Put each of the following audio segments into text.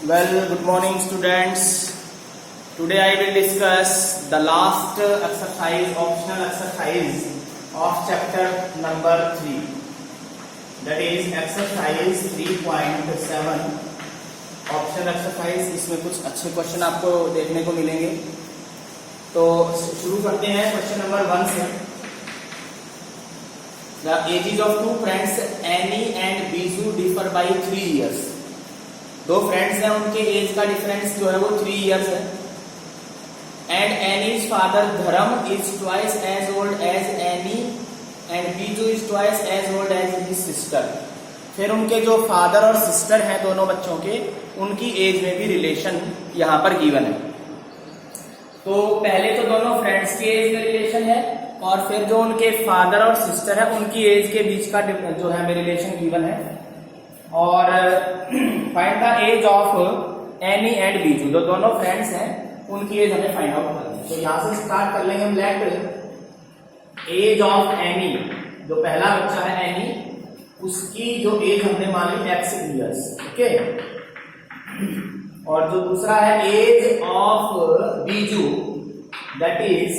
Well, good morning students. Today I will discuss the last exercise, optional exercise of chapter number 3. That is exercise 3.7. Optional exercise. इसमें कुछ अच्छे question आपको देखने को मिलेंगे। तो शुरू करते हैं क्वेश्चन नंबर 1 से। The ages of two friends Annie and Bijou differ by 3 years. दो फ्रेंड्स हैं, उनके एज का डिफरेंस जो है वो 3 इयर्स है। And Ani's father Dharam is twice as old as Ani and Biju is twice as old as his sister. फिर उनके जो फादर और सिस्टर हैं दोनों बच्चों के, उनकी एज में भी रिलेशन यहाँ पर गिवन है। तो पहले तो दोनों फ्रेंड्स की एज में रिलेशन है और फिर जो उनके फादर और सिस्टर है उनकी एज के बीच का जो है रिलेशन गिवन है। और find the age of Ani and Biju, जो दोनों फ्रेंड्स हैं उनकी एज हमें फाइंड आउट करनी है। तो यहां से स्टार्ट कर लेंगे हम। लेट एज ऑफ एनी, जो पहला बच्चा है एनी, उसकी जो एज हमने मान ली x इयर्स, ओके। और जो दूसरा है age of Biju, that is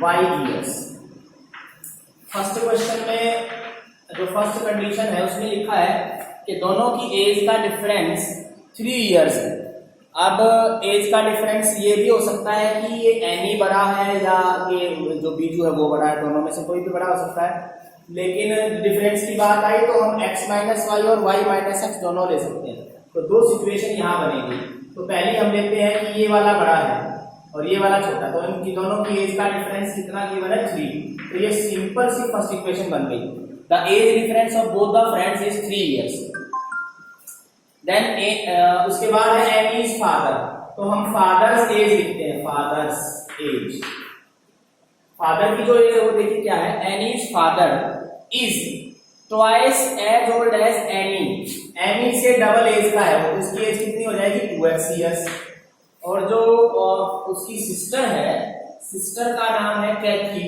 y years. First question में जो फर्स्ट कंडीशन है उसमें लिखा है कि दोनों की एज का डिफरेंस 3 इयर्स है। अब एज का डिफरेंस ये भी हो सकता है कि ये एनी बड़ा है या ये जो बीजू है वो बड़ा है, दोनों में से कोई भी बड़ा हो सकता है। लेकिन डिफरेंस की बात आई तो हम x माइनस वाई और y माइनस एक्स दोनों ले सकते हैं। तो दो सिचुएशन यहाँ बनेगी। तो पहले हम लेते हैं कि ये वाला बड़ा है और ये वाला छोटा, तो इनकी दोनों की एज का डिफरेंस कितना गिवन है 3। तो ये सिंपल सी फर्स्ट इक्वेशन बन गई। The age difference of both the friends is 3 years. Then उसके बाद है एनीज फादर, तो हम फादर्स एज लिखते हैं। फादर्स एज, फादर की जो एज है वो देखिए क्या है। Ani's father is twice as old as Ani, Ani से डबल एज का है वो, उसकी एज कितनी हो जाएगी 2x इयर्स। और जो उसकी सिस्टर है, सिस्टर का नाम है कैथी,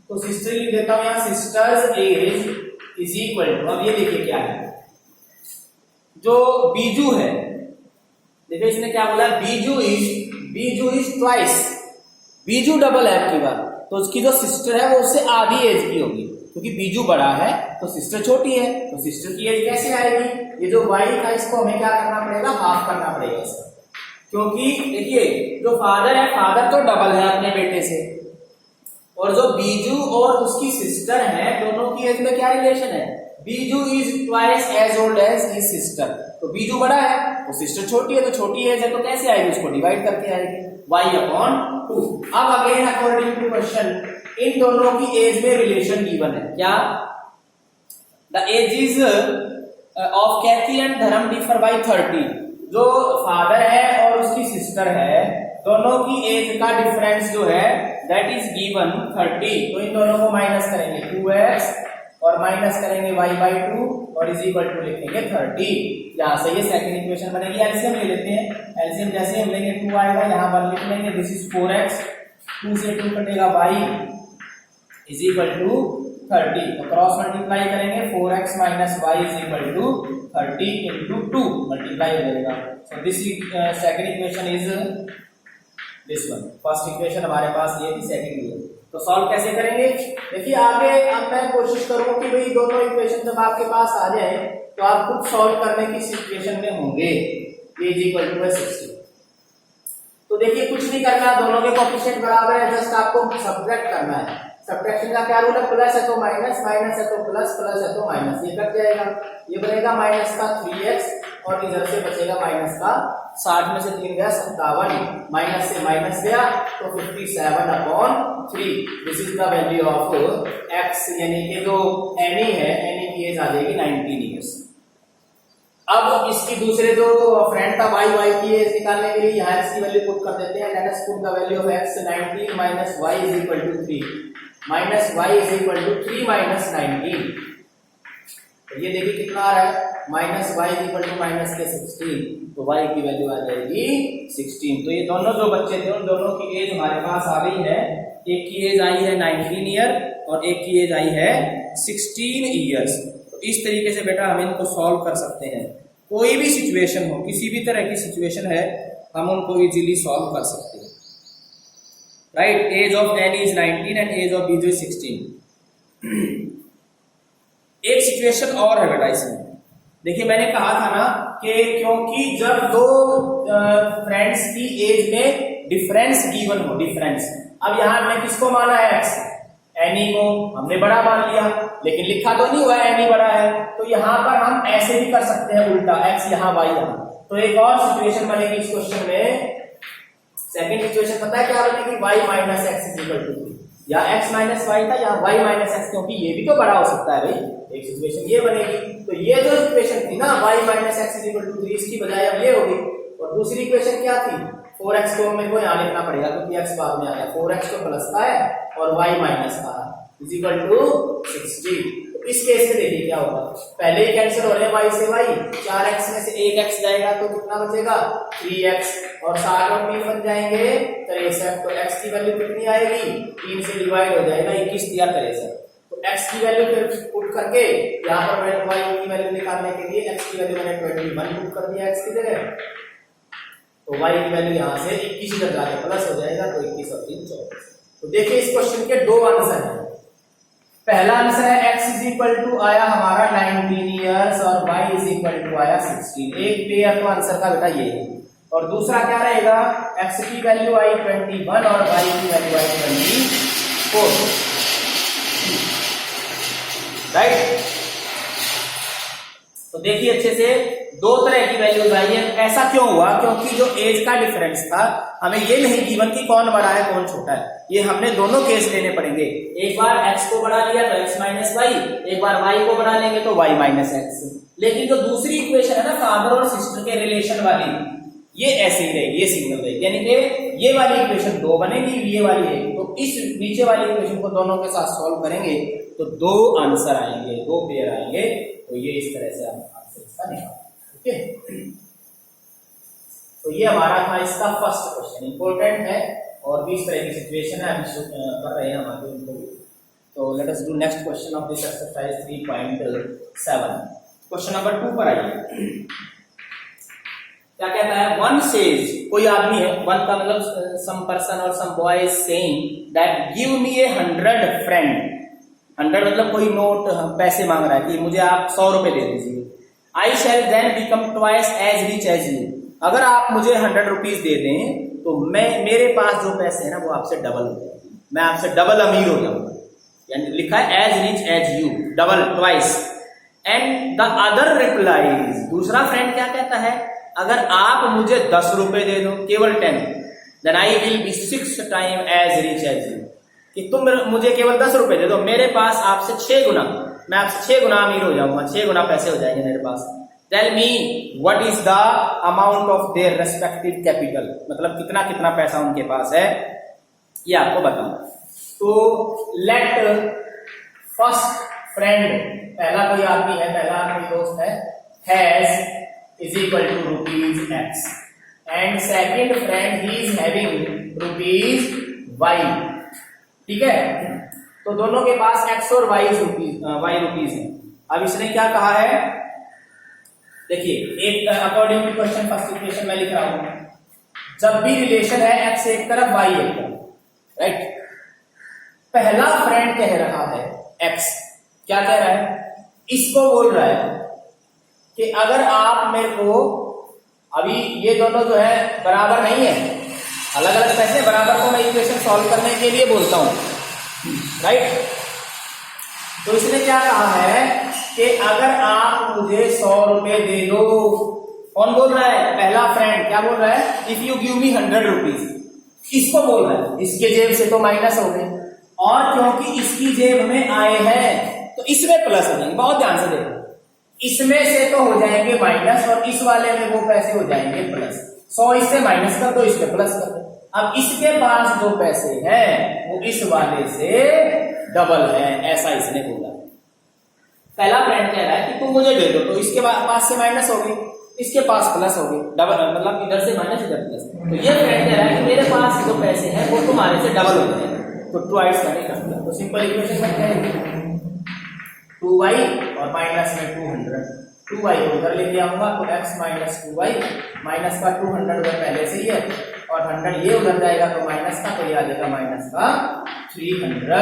तो सिस्टर लिख देता हूं यहां। Sister's age is equal to, अब ये देखिए क्या है, जो बीजू है, देखिए इसने क्या बोला, Biju is twice, Biju double है आपकी बात, तो उसकी जो सिस्टर है वो उससे आधी एज की होगी, क्योंकि बीजू बड़ा है तो सिस्टर छोटी है, तो सिस्टर की एज कैसे आएगी। ये जो वाई था इसको हमें क्या करना पड़ेगा, हाफ करना पड़ेगा इसका, क्योंकि देखिए जो फादर है, फादर तो डबल है अपने बेटे से, और जो बीजू और उसकी सिस्टर है दोनों की एज में क्या रिलेशन है, Biju is twice as old as his sister. तो बीजू बड़ा है तो सिस्टर छोटी है, तो छोटी एज है तो कैसे आएगी, उसको डिवाइड करके आएगी y/2। अब अगेन अकॉर्डिंग टू क्वेश्चन इन दोनों की एज में रिलेशन गिवन है क्या। The ages of Cathy and Dharam differ by 30। जो फादर है और उसकी सिस्टर है दोनों की एज का डिफरेंस जो है दैट इज गिवन 30। तो इन दोनों को माइनस करेंगे 2x और माइनस करेंगे y/2 और इज इक्वल टू लिखेंगे 30। यहां से ये सेकंड इक्वेशन बनेगी। एलसीएम ले लेते हैं। एलसीएम जैसे हम लेंगे 2 आएगा, यहां 1 लिख लेंगे, दिस इज 4x, 2 से 2 कटेगा y इज इक्वल टू 30। तो क्रॉस मल्टीप्लाई करेंगे 4x minus y is equal to 30 into 2 multiply हो जाएगा। So this second equation is this one. First equation हमारे पास ये थी, सेकंड ये। तो सॉल्व कैसे करेंगे, देखिए आगे अब मैं कोशिश करूंगा कि भाई दोनों इक्वेशन जब आपके पास आ जाए तो आप खुद सॉल्व करने की सिचुएशन में होंगे। a is equal to 60। तो देखिए कुछ नहीं करना, दोनों के कोएफिशिएंट बराबर है, जस्ट आपको सब्ट्रैक्ट करना है। सब्ट्रैक्शन का क्या रूल है, प्लस है तो माइनस, माइनस है तो प्लस, प्लस है तो माइनस, ये कट जाएगा। ये बनेगा माइनस का 3x और इधर से बचेगा माइनस का 60 में से 3 गया 57, माइनस से माइनस गया तो 57/3। This is the value of x, यानी कि जो एनी है, एनी की एज आ जाएगी 19 इयर्स। अब इसकी दूसरे जो फ्रेंड था y की एज निकालने के लिए यहाँ इसकी वैल्यू पुट कर देते हैं। Let us put the value of x 19 minus y is equal to 3 minus y is equal to 3 minus 19। तो ये देखिए कितना आ रहा है, minus y is equal to minus के 16, तो y की वैल्यू आ जाएगी 16। तो ये दोनों जो बच्चे थे उन दोनों की एज हमारे पास आ गई है। एक की एज आई है 19 ईयर और एक की एज आई है 16 ईयर्स। तो इस तरीके से बेटा हम इनको सॉल्व कर सकते हैं। कोई भी सिचुएशन हो, किसी भी तरह की सिचुएशन है, हम उनको इजीली सॉल्व कर सकते हैं, right. Age of Ani is 19 and age of Biju 16। एक सिचुएशन और है बेटा इसमें, देखिए मैंने कहा था ना कि क्योंकि जब दो फ्रेंड्स की एज में डिफरेंस गिवन हो, डिफरेंस, अब यहां हमने किसको माना है, एक्स, एनी को हमने बड़ा मान लिया, लेकिन लिखा तो नहीं हुआ है एनी बड़ा है, तो यहां पर हम ऐसे भी कर सकते हैं उल्टा, एक्स यहां वाई यहां। तो एक और सिचुएशन बनेगी इस क्वेश्चन में, सेकंड सिचुएशन पता है क्या बनेगी, y minus x is equal to, या x माइनस वाई था या y माइनस एक्स, क्योंकि ये भी तो बड़ा हो सकता है भाई। एक सिचुएशन ये बनेगी, तो ये जो इक्वेशन थी ना y minus x is equal to 3, इसकी बजाय अब ये होगी। और दूसरी इक्वेशन क्या थी, 4x को मेरे को यहाँ लिखना पड़ेगा क्योंकि x बाद में आ गया, 4x तो प्लस का है और y माइनस का इज इक्वल टू 60। तो इस केस में देखिए क्या होगा, पहले ही कैंसिल हो रहे हैं y से y, 4x में से 1x जाएगा तो कितना बचेगा, 3x, और 7 और 3 बन जाएंगे 63। तो x की वैल्यू कितनी आएगी, 3 से डिवाइड हो जाएगा, 21 दिया 63। तो x की वैल्यू फिर पुट करके यहाँ पर मैंने y की वैल्यू निकालने के लिए x की वैल्यू मैंने 21 पुट कर दिया x की जगह, तो y की वैल्यू यहाँ से 21 इधर जाके प्लस हो जाएगा, तो 21 और 3 24। तो देखिए इस क्वेश्चन के दो आंसर हैं। पहला आंसर है x इज इक्वल टू आया हमारा 19 इयर्स और y इज इक्वल टू आया 16, एक पेयर तो आंसर का बेटा ये है। और दूसरा क्या रहेगा, x की वैल्यू आई 21 और y की वैल्यू आई 24, राइट। तो देखिए अच्छे से, दो तरह की वैल्यूज आई है। ऐसा क्यों हुआ, क्योंकि जो एज का डिफरेंस था, हमें ये नहीं गिवन कि कौन बड़ा है कौन छोटा है, ये हमने दोनों केस लेने पड़ेंगे। एक बार x को बढ़ा लिया तो x माइनस वाई, एक बार y को बढ़ा लेंगे तो y माइनस एक्स। लेकिन जो दूसरी इक्वेशन है ना फादर और सिस्टर के रिलेशन वाली, ये ऐसे ही रहेगी, ये सिंगल रहेगी, यानी कि ये वाली इक्वेशन दो बनेगी, ये वाली है। तो इस नीचे वाली इक्वेशन को दोनों के साथ सॉल्व करेंगे तो दो आंसर आएंगे, दो पेयर आएंगे। तो ये इस तरह से आप आंसर इसका निकालेंगे, ओके। तो ये हमारा था इसका फर्स्ट क्वेश्चन, इंपॉर्टेंट है और भी इस तरह की सिचुएशन है, अभी कर रहे हैं हम आगे उनको। तो let us do next question of this exercise 3.7। Question number 2 पर आइए। क्या कहता है, वन सेज, कोई आदमी है, वन का मतलब सम पर्सन और some boy is saying that give me a 100 friend. 100 मतलब कोई नोट, पैसे मांग रहा है कि मुझे आप 100 रुपए दे दीजिए। I shall then become twice as rich as you. अगर आप मुझे 100 रुपीज दे दें तो मेरे पास जो पैसे है ना वो आपसे डबल हो जाएंगे, मैं आपसे डबल अमीर हो जाऊंगा। यानी लिखा है as rich as you, double, twice. And the other replies, दूसरा फ्रेंड क्या कहता है, अगर आप मुझे 10 रुपए दे दो, केवल 10, then I will be 6 time as rich as you. कि तुम मुझे केवल 10 रुपए दे दो, मेरे पास आपसे 6 गुना, मैं आपसे 6 गुना अमीर हो जाऊंगा, 6 गुना पैसे हो जाएंगे मेरे पास। Tell me what is the amount of their respective capital, मतलब कितना कितना पैसा उनके पास है, ये आपको बताऊं। तो लेट फर्स्ट फ्रेंड, पहला कोई आदमी है, पहला कोई दोस्त है, has is equal to rupees x, and second friend he is having rupees y. ठीक है, तो दोनों के पास x और y रुपीज है। अब इसने क्या कहा है, देखिए, एक according to question first equation मैं लिख रहा हूं, जब भी रिलेशन है x एक तरफ y एक तरफ, राइट। पहला फ्रेंड कह रहा है x, क्या कह रहा है, इसको बोल रहा है कि अगर आप मेरे को, अभी ये दोनों जो है बराबर नहीं है, अलग अलग पैसे, बराबर को मैं इक्वेशन सॉल्व करने के लिए बोलता हूं, राइट। तो इसने क्या कहा है कि अगर आप मुझे 100 रुपए दे दो, कौन बोल रहा है, पहला फ्रेंड क्या बोल रहा है, if you give me 100 rupees, इसको बोल रहा है। इसके जेब से तो माइनस हो गए, और क्योंकि इसकी जेब में आए हैं तो इसमें प्लस हो जाएंगे। बहुत ध्यान से देखो, इसमें से तो हो जाएंगे माइनस और इस वाले में वो पैसे हो जाएंगे प्लस। 100 इससे माइनस कर दो, इससे प्लस कर दो। अब इसके पास जो पैसे हैं वो इस वाले से डबल है, ऐसा इसने बोला। पहला फ्रेंड कह रहा है कि तुम मुझे दे दो, तो इसके पास से माइनस हो गई, इसके पास प्लस हो गई, डबल, मतलब इधर से माइनस इधर प्लस। तो ये फ्रेंड कह रहा है कि मेरे पास जो पैसे हैं वो तुम्हारे से डबल हो जाएंगे, तो ट्वाइस मैंने कर दिया। तो सिंपल इक्वेशन में क्या है, 2y और माइनस में 200, 2y को उधर लेके आऊंगा तो x माइनस 2y, माइनस का 200 उधर पहले से ही है और 100 ये उधर जाएगा तो माइनस का, तो ये आ जाएगा माइनस का 300।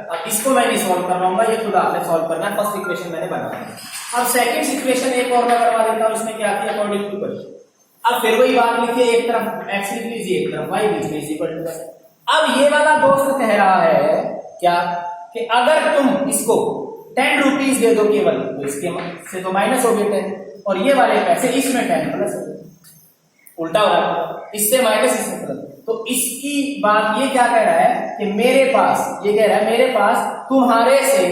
अब इसको मैं नहीं सॉल्व कर पाऊंगा, ये खुद आपने सॉल्व करना है। फर्स्ट इक्वेशन मैंने बना दी। अब सेकंड इक्वेशन एक और मैं करवा देता हूं, इसमें क्या किया अकॉर्डिंग टू क्वेश्चन। अब फिर वही बात लिखिए, एक तरफ x लिख लीजिए, एक तरफ y बीच में इज इक्वल टू। अब ये वाला दोस्त कह रहा है क्या कि अगर तुम इसको 10 रुपीज दे दो केवल, तो इसके से तो माइनस हो गए 10, और ये वाले पैसे इसमें 10 प्लस हो गए, उल्टा हो रहा है, इससे माइनस इसमें प्लस। तो इसकी बात ये क्या कह रहा है कि मेरे पास, ये कह रहा है मेरे पास तुम्हारे से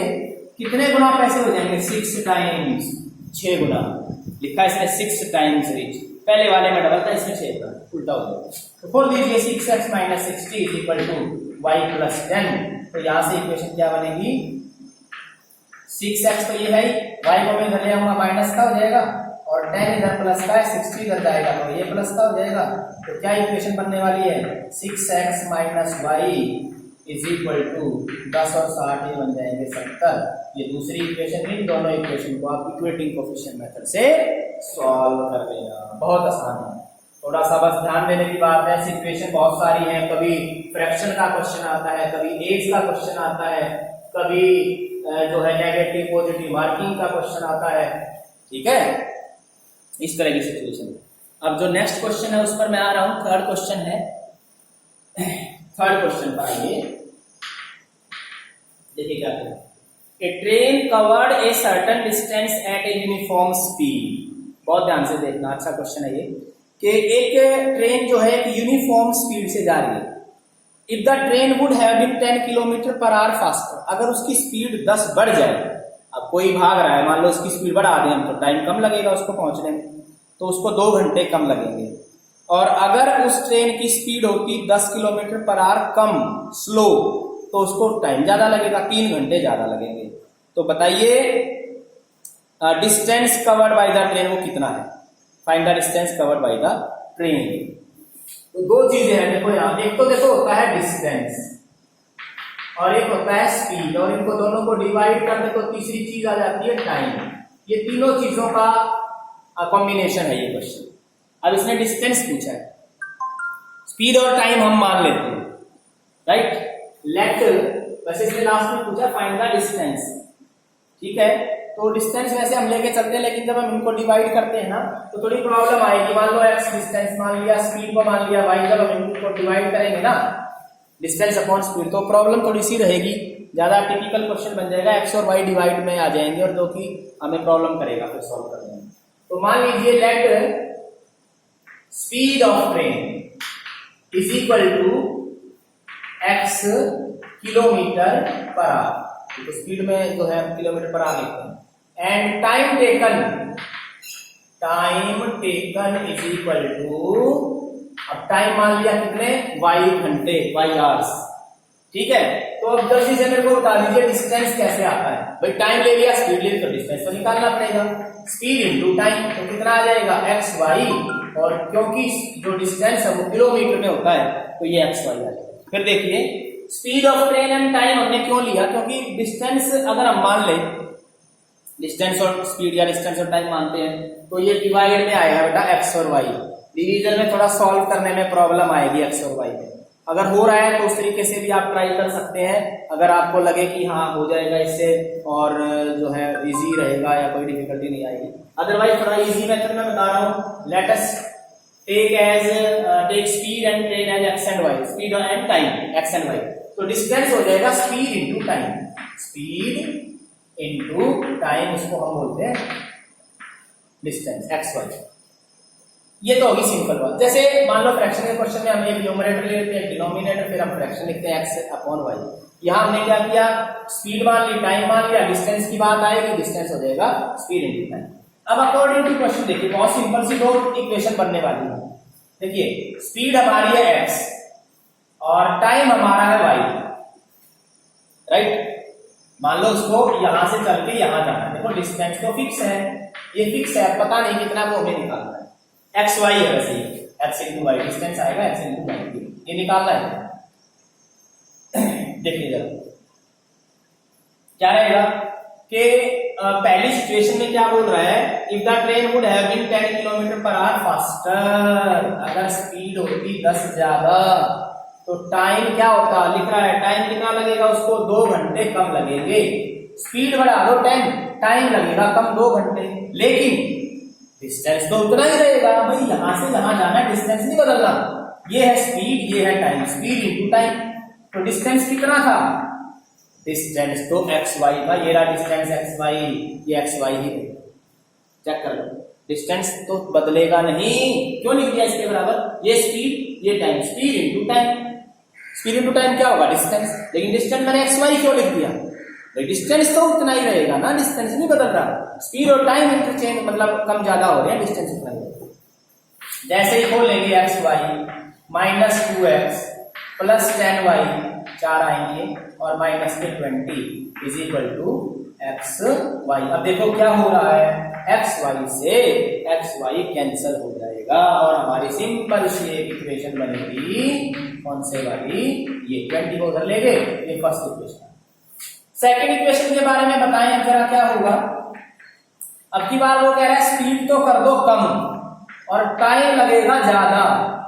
कितने गुना पैसे हो जाएंगे, 6 टाइम्स, 6 गुना लिखा है इसने, 6 टाइम्स रिच। पहले वाले में डबल था, इसमें 6 गुना, उल्टा हो गया। तो खोल दीजिए 6x minus 60 is equal to y plus 10। तो यहां से इक्वेशन क्या बनेगी, 6x तो ये है, y को मैं इधर ले आऊंगा माइनस का हो जाएगा, और 10 इधर प्लस का है, 60 इधर जाएगा तो ये प्लस का हो जाएगा। तो क्या इक्वेशन बनने वाली है, 6x minus y is equal to 10 और 60 बन जाएंगे 70। ये दूसरी इक्वेशन, इन दोनों इक्वेशन को आप इक्वेटिंग कोएफिशिएंट मेथड से सॉल्व कर लेना, बहुत आसान है। थोड़ा सा बस ध्यान देने की बात है, इक्वेशन बहुत सारी है, कभी फ्रैक्शन का क्वेश्चन आता है, कभी एज का क्वेश्चन आता है, कभी जो है नेगेटिव पॉजिटिव मार्किंग का क्वेश्चन आता है, ठीक है, इस तरह की सिचुएशन। अब जो नेक्स्ट क्वेश्चन है उस पर मैं आ रहा हूं, थर्ड क्वेश्चन है। थर्ड क्वेश्चन पर आइए, देखिए क्या है, a train covered a certain distance at a uniform speed. बहुत ध्यान से देखना, अच्छा क्वेश्चन है ये, कि एक ट्रेन जो है एक यूनिफॉर्म स्पीड से जा रही है। If the train would have been 10 kilometre per hour faster, अगर उसकी स्पीड 10 बढ़ जाए, अब कोई भाग रहा है, मान लो उसकी स्पीड बढ़ा दें हम, तो टाइम कम लगेगा उसको पहुंचने में, तो उसको 2 घंटे कम लगेंगे। और अगर उस ट्रेन की स्पीड होती 10 kilometre per our come, slow, तो उसको टाइम ज्यादा लगेगा, 3 घंटे ज्यादा लगेंगे। तो बताइए distance covered by the train वो कितना है, find the distance covered by the train. तो 2 चीजें हैं, देखो यहां, एक तो देखो होता है डिस्टेंस और एक होता है स्पीड, और इनको दोनों को डिवाइड कर दे तो तीसरी चीज आ जाती है टाइम। ये तीनों चीजों का कॉम्बिनेशन है ये क्वेश्चन। अब इसने डिस्टेंस पूछा है, स्पीड और टाइम हम मान लेते हैं, राइट। लेट, वैसे इसने लास्ट में पूछा फाइंड द डिस्टेंस, ठीक है, तो डिस्टेंस वैसे हम लेके चलते हैं, लेकिन जब हम इनको डिवाइड करते हैं ना तो थोड़ी प्रॉब्लम आएगी। मान लो x डिस्टेंस मान लिया, स्पीड को मान लिया y, जब हम इनको डिवाइड करेंगे ना डिस्टेंस अपॉन स्पीड, तो प्रॉब्लम थोड़ी सी रहेगी, ज्यादा टिपिकल क्वेश्चन बन जाएगा, x और y डिवाइड में आ जाएंगे और जो कि हमें प्रॉब्लम करेगा फिर सॉल्व करने में। तो मान लीजिए let speed of train is equal to x kilometre per hour, तो स्पीड में जो है किलोमीटर पर आवर लिखते हैं, and time taken is equal to, अब टाइम मान लिया कितने, y घंटे, y आवर्स, ठीक है। तो अब जल्दी से मेरे को बता दीजिए डिस्टेंस कैसे आता है। भाई टाइम ले लिया, स्पीड ले ली, तो डिस्टेंस तो निकालना पड़ेगा, स्पीड इनटू टाइम, तो कितना आ जाएगा x y, और क्योंकि जो डिस्टेंस है वो किलोमीटर में होता है तो ये x y आ जाएगा। फिर देखिए speed of train and time हमने क्यों लिया, क्योंकि डिस्टेंस अगर हम मान लें, डिस्टेंस और स्पीड या डिस्टेंस और टाइम मानते हैं, तो ये डिवाइड में आएगा बेटा x और y। डिवीजन में थोड़ा सॉल्व करने में प्रॉब्लम आएगी x और y में। अगर हो रहा है तो उस तरीके से भी आप ट्राई कर सकते हैं, अगर आपको लगे कि हाँ हो जाएगा इससे और जो है इजी रहेगा या कोई डिफिकल्टी नहीं आएगी। अदरवाइज थोड़ा इजी मेथड में बता रहा हूँ, let us take speed and train as x and y, speed and time x and y। तो डिस्टेंस हो जाएगा speed into time, speed into time, उसको हम बोलते हैं डिस्टेंस x y। ये तो होगी सिंपल बात। जैसे मान लो फ्रैक्शन के क्वेश्चन में हम एक न्यूमरेटर ले लेते हैं, डिनोमिनेटर, फिर हम फ्रैक्शन लिखते हैं x अपॉन y। यहाँ हमने क्या किया, स्पीड मान ली, टाइम मान लिया, डिस्टेंस की बात आएगी, डिस्टेंस हो जाएगा स्पीड इंटू टाइम। अब अकॉर्डिंग टू क्वेश्चन देखिए, बहुत सिंपल सी 2 इक्वेशन बनने वाली है। देखिए स्पीड हमारी है x और टाइम हमारा है y, राइट। मान लो उसको यहां से चल के यहां जाना है, देखो डिस्टेंस तो फिक्स है, ये फिक्स है, पता नहीं कितना वो हमें निकालना है, एक्स वाई है वैसे, एक्स इंटू वाई डिस्टेंस आएगा, एक्स इंटू वाई, ये निकालना है। देखिए जरा क्या रहेगा कि पहली सिचुएशन में क्या बोल रहा है, if the train would have been 10 kilometre per hour faster, अगर स्पीड होती 10 ज्यादा तो टाइम क्या होता, लिख रहा है टाइम कितना लगेगा उसको, 2 घंटे कम लगेंगे। स्पीड बढ़ा दो 10, टाइम लगेगा कम 2 घंटे, लेकिन डिस्टेंस तो उतना ही रहेगा भाई, यहां से जहां जाना है डिस्टेंस नहीं बदलना। ये है स्पीड, ये है टाइम, स्पीड इनटू टाइम। तो डिस्टेंस कितना था, डिस्टेंस तो एक्स वाई था, ये रहा डिस्टेंस एक्स वाई, ये एक्स वाई ही है, चेक कर लो। डिस्टेंस तो बदलेगा नहीं, क्यों लिख दिया इसके बराबर, ये स्पीड ये time, speed into time, speed into time क्या होगा डिस्टेंस, लेकिन डिस्टेंस मैंने एक्स वाई क्यों लिख दिया, डिस्टेंस तो उतना ही रहेगा ना, डिस्टेंस नहीं बदल रहा। स्पीड और टाइम इंटरचेंज मतलब कम ज्यादा हो रहे हैं, डिस्टेंस उतना ही रहेगा। जैसे ही खोल लेंगे x Y minus 2x plus 10y 4 आएंगे और माइनस के 20 is equal to x y. अब देखो क्या हो रहा है, एक्स वाई से एक्स वाई कैंसिल हो जाएगा और हमारी सिंपल सी एक इक्वेशन बनेगी, कौन से वाली, ये 20 को उधर ले गए, ये फर्स्ट इक्वेशन। सेकंड इक्वेशन के बारे में बताएं जरा क्या होगा। अब की बार वो कह रहा है स्पीड तो कर दो कम और टाइम लगेगा ज्यादा,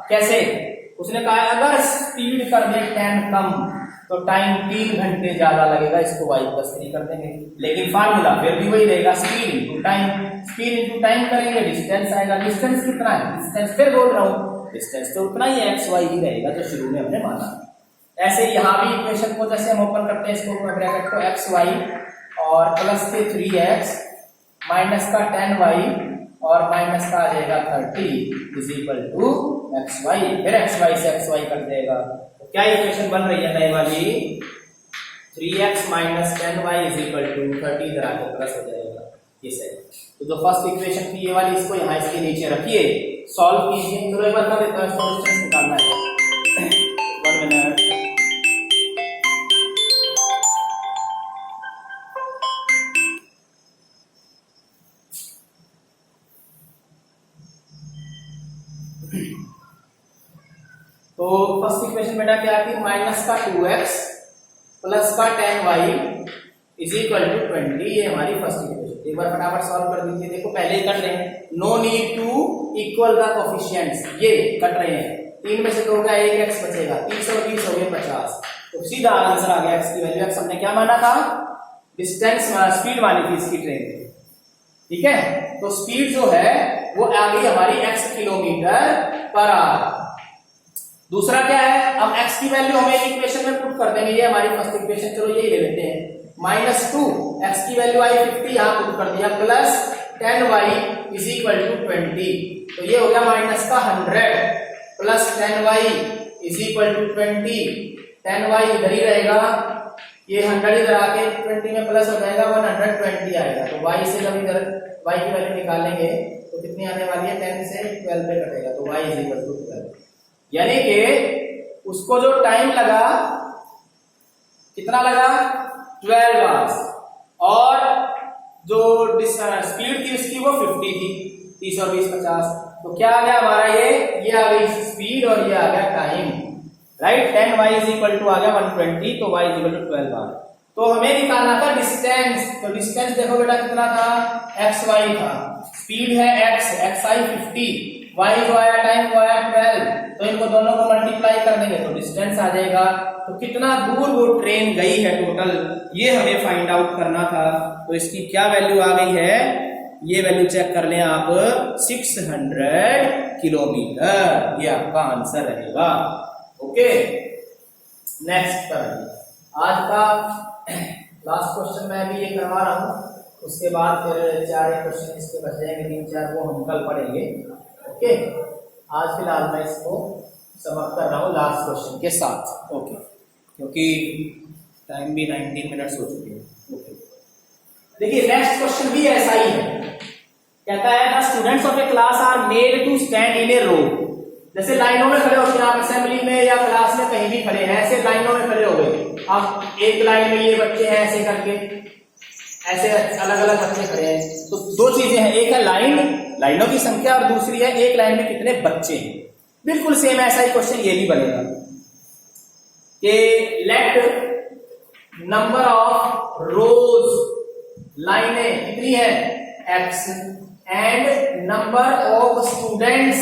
कैसे, उसने कहा अगर स्पीड कर दे 10 कम तो टाइम 3 घंटे ज्यादा लगेगा, इसको y + 3 कर देंगे, लेकिन फार्मूला फिर भी वही रहेगा, speed into time. Speed into time करेंगे डिस्टेंस आएगा, डिस्टेंस कितना है, डिस्टेंस फिर बोल रहा हूं डिस्टेंस तो उतना ही एक्स वाई ही रहेगा जो शुरू में हमने माना। ऐसे यहां भी इक्वेशन को जैसे हम ओपन करते हैं इसको ब्रैकेट को एक्स वाई और प्लस के 3x माइनस का 10y और माइनस का आ जाएगा 30 is equal to x y, फिर एक्स वाई से एक्स वाई कर देगा। तो क्या इक्वेशन बन रही है नई वाली, 3x minus 10y is equal to 30, इधर आके प्लस हो जाएगा, ये सही। तो जो फर्स्ट इक्वेशन थी ये वाली, इसको यहाँ इसके नीचे रखिए, सॉल्व कीजिए। तो एक बार कर देता हूँ, डिस्टेंस निकालना है, 1 मिनट। तो फर्स्ट इक्वेशन बेटा क्या थी, माइनस का 2x प्लस का 10y इज इक्वल टू 20, ये हमारी फर्स्ट इक्वेशन। एक बार फटाफट सॉल्व कर दीजिए। देखो पहले ही कट रहे हैं, no need to equal the coefficients, ये कट रहे हैं, 3 में से 2 का 1x बचेगा, 30 और 20 हो गए 50, तो सीधा आंसर आ गया। x की वैल्यू, x हमने क्या माना था, डिस्टेंस स्पीड मानी थी इसकी ट्रेन की, ठीक है। तो स्पीड जो है वो आ गई हमारी x किलोमीटर पर आवर। दूसरा क्या है, अब x की वैल्यू हमें इक्वेशन में पुट कर देंगे, ये हमारी फर्स्ट इक्वेशन, चलो यही ले लेते हैं, -2 x की वैल्यू आई 50, यहां पुट कर दिया, plus 10y is equal to 20, तो ये हो गया माइनस का 100 plus 10y is equal to 20, 10y इधर ही रहेगा, ये 100 इधर आके 20 में प्लस हो जाएगा, 120 आएगा। तो y से जब इधर y की वैल्यू निकालेंगे तो कितनी आने वाली है, 10 से 12 पे कटेगा, तो y इज इक्वल टू 12, यानी कि उसको जो टाइम लगा कितना लगा, 12 आवर्स, और जो स्पीड थी उसकी वो 50 थी, 30 और 20 50, तो क्या आ गया हमारा, ये आ गई स्पीड और ये आ गया time, right. 10y is equal to आ गया 120, तो y is equal to 12 hour. तो हमें निकालना था डिस्टेंस, तो डिस्टेंस देखो बेटा कितना था, xy था, स्पीड है x आई 50, y जो आया टाइम वो आया 12, तो इनको दोनों को मल्टीप्लाई कर देंगे तो डिस्टेंस आ जाएगा। तो कितना दूर वो ट्रेन गई है टोटल, ये हमें फाइंड आउट करना था। तो इसकी क्या वैल्यू आ गई है, ये वैल्यू चेक कर लें आप, 600 किलोमीटर, ये आपका आंसर रहेगा। ओके, नेक्स्ट करेंगे आज का लास्ट क्वेश्चन, मैं भी ये करवा रहा हूँ, उसके बाद फिर 4 क्वेश्चन इसके बच जाएंगे, 3-4 वो हम कल पढ़ेंगे। ओके, आज फिलहाल मैं इसको समाप्त कर रहा हूँ लास्ट क्वेश्चन के साथ। ओके, क्योंकि टाइम भी 19 मिनट्स हो चुके हैं। ओके, देखिए नेक्स्ट क्वेश्चन भी ऐसा ही है, कहता है the students of a class are made to stand in a row, जैसे लाइनों में खड़े होते हैं आप असेंबली में या क्लास में कहीं भी खड़े हैं, ऐसे लाइनों में खड़े हो गए आप, एक लाइन में ये बच्चे हैं ऐसे करके, ऐसे अलग अलग बच्चे खड़े हैं। तो 2 चीजें हैं, एक है लाइनों की संख्या और दूसरी है एक लाइन में कितने बच्चे हैं। बिल्कुल सेम ऐसा ही क्वेश्चन ये भी बनेगा कि लेट नंबर ऑफ रोज, लाइनें कितनी है x and number of students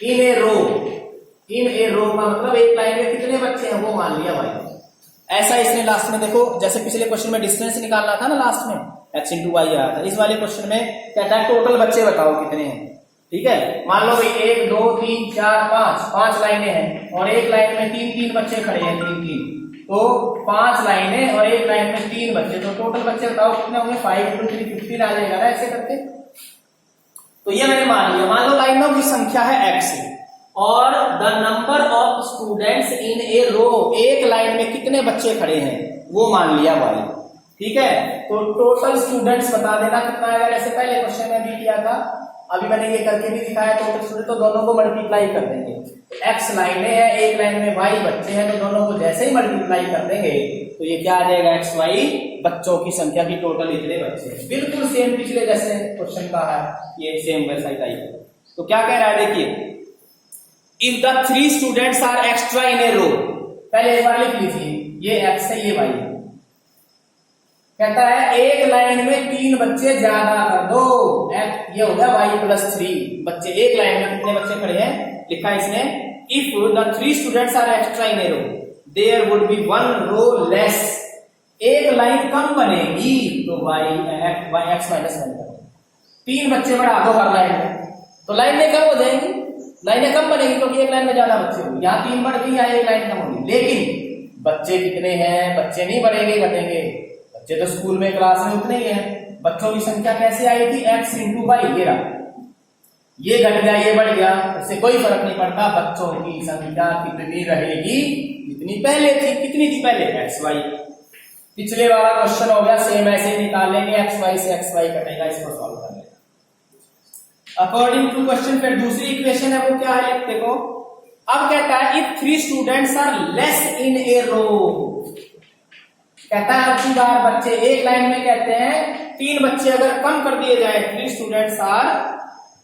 in a row का मतलब एक लाइन में कितने बच्चे हैं वो मान लिया भाई। ऐसा इसने लास्ट में देखो, जैसे पिछले क्वेश्चन में डिस्टेंस निकालना था ना, लास्ट में x इंटू वाई आया था, इस वाले क्वेश्चन में कहता है टोटल बच्चे बताओ कितने हैं। ठीक है, मान लो भाई 1 2 3 4 5 लाइनें हैं और एक लाइन में 3 बच्चे खड़े हैं, 3 तो 5 लाइनें और एक लाइन में 3 बच्चे, तो टोटल बच्चे बताओ कितने होंगे। 5 इंटू 3 15 आ जाएगा ना ऐसे करके। तो ये मैंने मान लिया, मान लो लाइनों की संख्या है x और the number of students in a row, एक लाइन में कितने बच्चे खड़े हैं वो मान लिया y। ठीक है, तो टोटल स्टूडेंट्स बता देना कितना आएगा, जैसे पहले क्वेश्चन में भी किया था, अभी मैंने ये करके भी दिखाया। टोटल स्टूडेंट तो दोनों को मल्टीप्लाई कर देंगे, x लाइनें हैं एक लाइन में y बच्चे हैं, तो दोनों को जैसे ही मल्टीप्लाई कर देंगे तो ये क्या आ जाएगा x y बच्चों की संख्या की टोटल इतने बच्चे। बिल्कुल सेम पिछले जैसे क्वेश्चन का है, ये सेम वैसा ही टाइप। तो क्या कह रहा है देखिए, if the 3 students are extra in a row, पहले एक बार लिख लीजिए, ये x है ये y है। कहता है एक लाइन में 3 बच्चे ज्यादा कर दो, ये हो गया y प्लस 3 बच्चे, एक लाइन में कितने बच्चे खड़े हैं लिखा है इसने। If the 3 students are extra in a row there would be 1 row less, एक लाइन कम बनेगी तो x माइनस 1 करें। 3 बच्चे बढ़ा दो हर लाइन में तो लाइनें कम हो जाएंगी, लाइनें कम बनेगी क्योंकि एक लाइन में ज्यादा बच्चे होंगे, यहाँ 3 बढ़ गई, यहाँ एक लाइन कम होगी। लेकिन बच्चे कितने हैं, बच्चे नहीं बढ़ेंगे घटेंगे, बच्चे तो स्कूल में क्लास में उतने ही हैं। बच्चों की संख्या कैसे आई थी, x इंटू वाई, ये घट गया ये बढ़ गया, उससे कोई फर्क नहीं पड़ता, बच्चों की संख्या कितनी रहेगी जितनी पहले थी। कितनी थी पहले x y। पिछले वाला क्वेश्चन हो गया सेम ऐसे ही निकालेंगे, x y से x y कटेगा, इसको सॉल्व कर लेंगे अकॉर्डिंग टू क्वेश्चन। फिर दूसरी इक्वेशन है वो क्या है देखो, अब कहता है if 3 students are less in a row, कहता है अब बार बच्चे एक लाइन में, कहते हैं 3 बच्चे अगर कम कर दिए जाए, 3 students are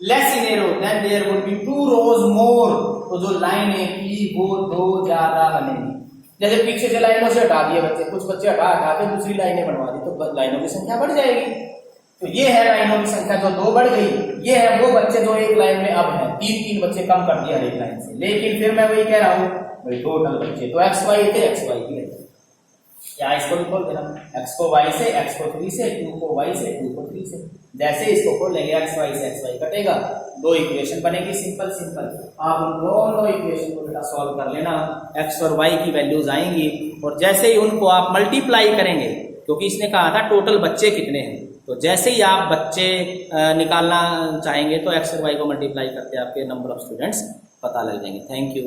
less in a row then there would be 2 rows more, तो जो लाइनें की वो 2 ज्यादा बनेगी। जैसे पीछे से लाइनों से हटा दिए बच्चे, कुछ बच्चे हटा के दूसरी लाइनें बनवा दी तो लाइनों की संख्या बढ़ जाएगी। तो ये है लाइनों की संख्या जो 2 बढ़ गई, ये है वो बच्चे जो एक लाइन में अब है, 3 बच्चे कम कर दिया एक लाइन से। लेकिन फिर मैं वही कह रहा हूँ भाई टोटल बच्चे तो x y थे, x y की या इसको भी खोल देना, x को y से, x को 3 से, 2 को y से, 2 को 3 से, जैसे इसको खोल लेंगे x y से x y कटेगा, 2 इक्वेशन बनेगी सिंपल सिंपल। आप उन दोनों इक्वेशन को बेटा सॉल्व कर लेना, x और y की वैल्यूज आएंगी और जैसे ही उनको आप मल्टीप्लाई करेंगे, क्योंकि इसने कहा था टोटल बच्चे कितने हैं, तो जैसे ही आप बच्चे निकालना चाहेंगे तो x और y को मल्टीप्लाई करके आपके नंबर ऑफ स्टूडेंट्स पता लग जाएंगे। Thank you.